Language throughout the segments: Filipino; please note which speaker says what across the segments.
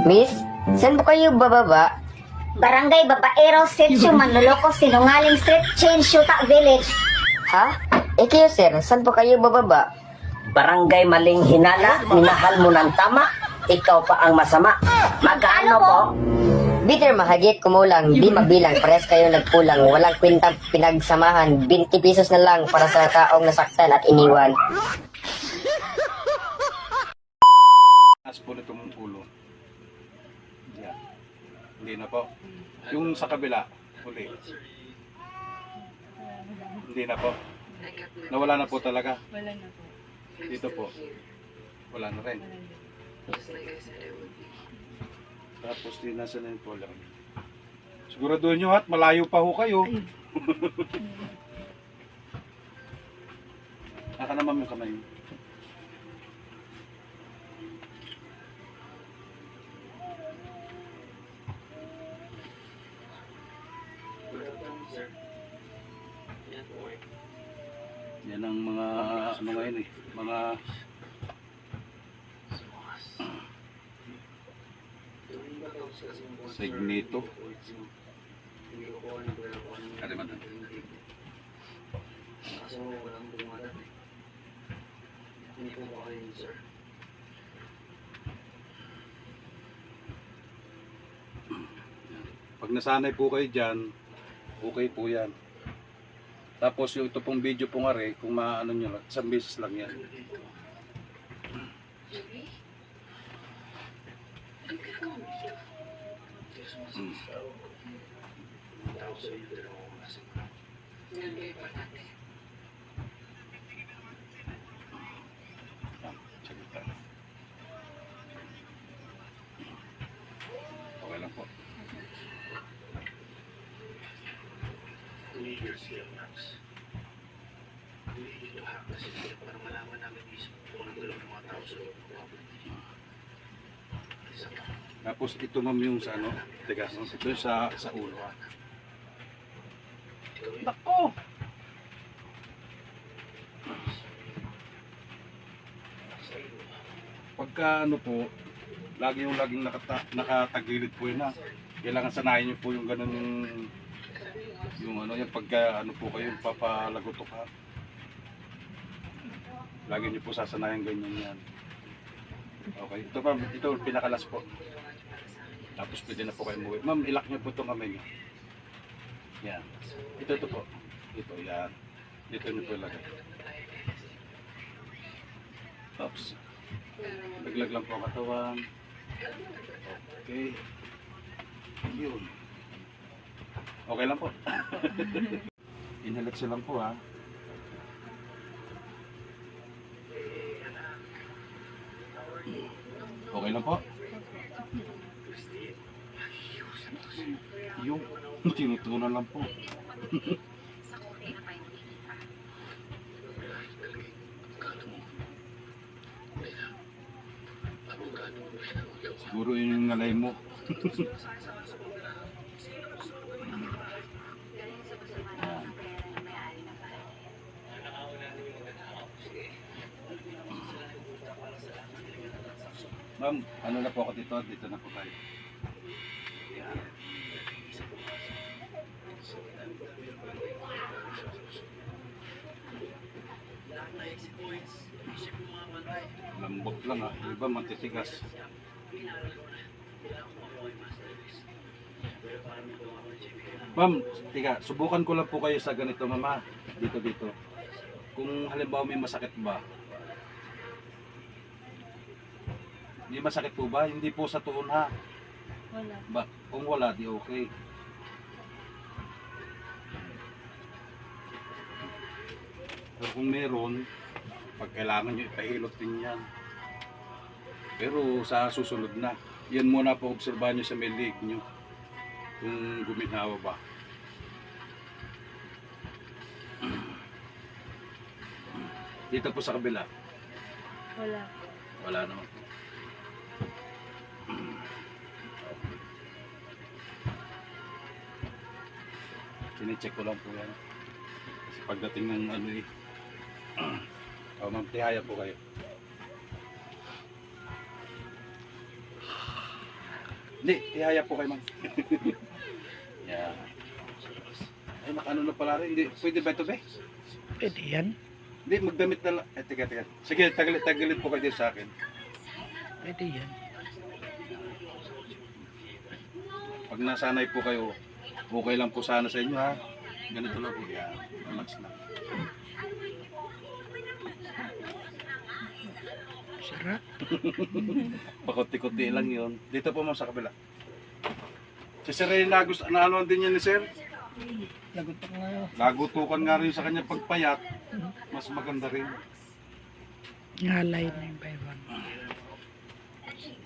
Speaker 1: Miss, saan po kayo bababa?
Speaker 2: Barangay Babaero, Sitio Manloloko, Sinungaling Street, Chain Shuta Village.
Speaker 1: Ha? Kayo sir, saan po kayo bababa?
Speaker 3: Barangay Maling Hinala, minahal mo ng tama, ikaw pa ang masama. Magkano po?
Speaker 1: Bitter mahagit, kumulang, di mabilang, pares kayo nagkulang, walang kwentang pinagsamahan, 20 pesos na lang para sa taong nasaktan at iniwan.
Speaker 4: Taas po nito mong ulo. Yan. Hindi na po. Yung sa kabila, uli. Hindi na po. Nawala na po talaga.
Speaker 5: Wala na po.
Speaker 4: Dito po. Wala na rin. Tapos din nasa na yung polar. Siguraduhin nyo at malayo pa ho kayo. Naka naman yung kamay. Yan ang mga ano ngayon eh, mga segmento. Kalimantan. Pag nasanay po kayo dyan, okay po yan. Tapos yung ito pong video pong are, kung maano nyo, isang beses lang yan. Okay lang po. Tapos ito ma'am yung sa ano, teka, ito yung sa ulo. Nako! Pagka ano po, laging nakatagilid po yun ha. Kailangan sanayin niyo po yung ganun yung ano, yung pagka ano po kayo, papalagotok ha. Lagi niyo po sasanayan ganyan yan. Okay, ito ma'am, ito pinakalas po. Tapos pwede na po kayo umuwi. Ma'am, ilak niyo po itong kamay niyo. Yan. Ito po. Ito, yan. Dito niyo po ilagay. Oops. Laglag lang po ang katawan. Okay. Yun. Okay lang po. Inhalat lang po ha. Okay lang po. Yung tinutunan lang po. Siguro yun yung nalay mo. Ma'am, ano na po ako dito? Dito na po tayo. Yan. Lambot lang ah, yung iba matitigas. Ma'am, tiga, subukan ko lang po kayo sa ganito mama. Dito. Kung halimbawa may masakit ba? Hindi masakit po ba? Hindi po sa tuon ha.
Speaker 5: Wala.
Speaker 4: Kung wala, di okay. Pero kung meron, pag kailangan nyo, ipahilot din yan. Pero sa susunod na, yan muna po obserbahan nyo sa may leg nyo. Kung guminawa ba. Dito po sa kabila.
Speaker 5: Wala.
Speaker 4: Wala naman po. Sine-check ko lang po yan. Kasi pagdating ng ano eh. Ma'am, tihaya po kayo. Hindi, ihaya po kayo, ma'am. Yan. Ay, ano na pala rin. Hindi, pwede ba ito, be?
Speaker 6: Pwede yan.
Speaker 4: Hindi, magdamit na lang. Teka. Sige, tagilid po kayo dito sa akin.
Speaker 6: Pwede yan.
Speaker 4: Pag nasanay po kayo, okay lang po sana sa inyo, ha? Ganito lang po. Yan. Relax na.
Speaker 6: Sarap.
Speaker 4: Pakunti-kunti lang yun. Dito po, ma'am, sa kabila. Si Sir ay naano din yan ni Sir.
Speaker 6: Lagot pa nga yun.
Speaker 4: Nagutukan nga rin sa kanya pagpayat. Mas maganda rin.
Speaker 6: Ngalay na yung baywan.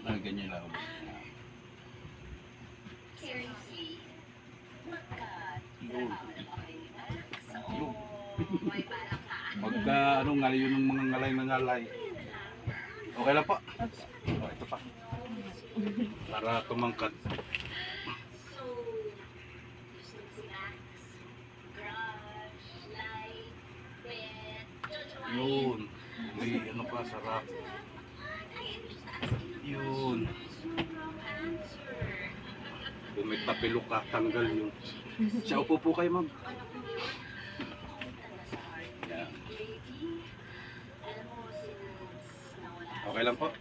Speaker 4: Ay, ganyan lang. Yun. Yun. Pagka ngalay yun ng mga ngalay na ngalay. Okay lang po. Oh, ito pa. Para tumangkat. Yun. May ano pa, sarap. Yun. Kung may tapilok ka, tanggal yun. Siya, upo po kayo, ma'am. Yan. Okay lang po.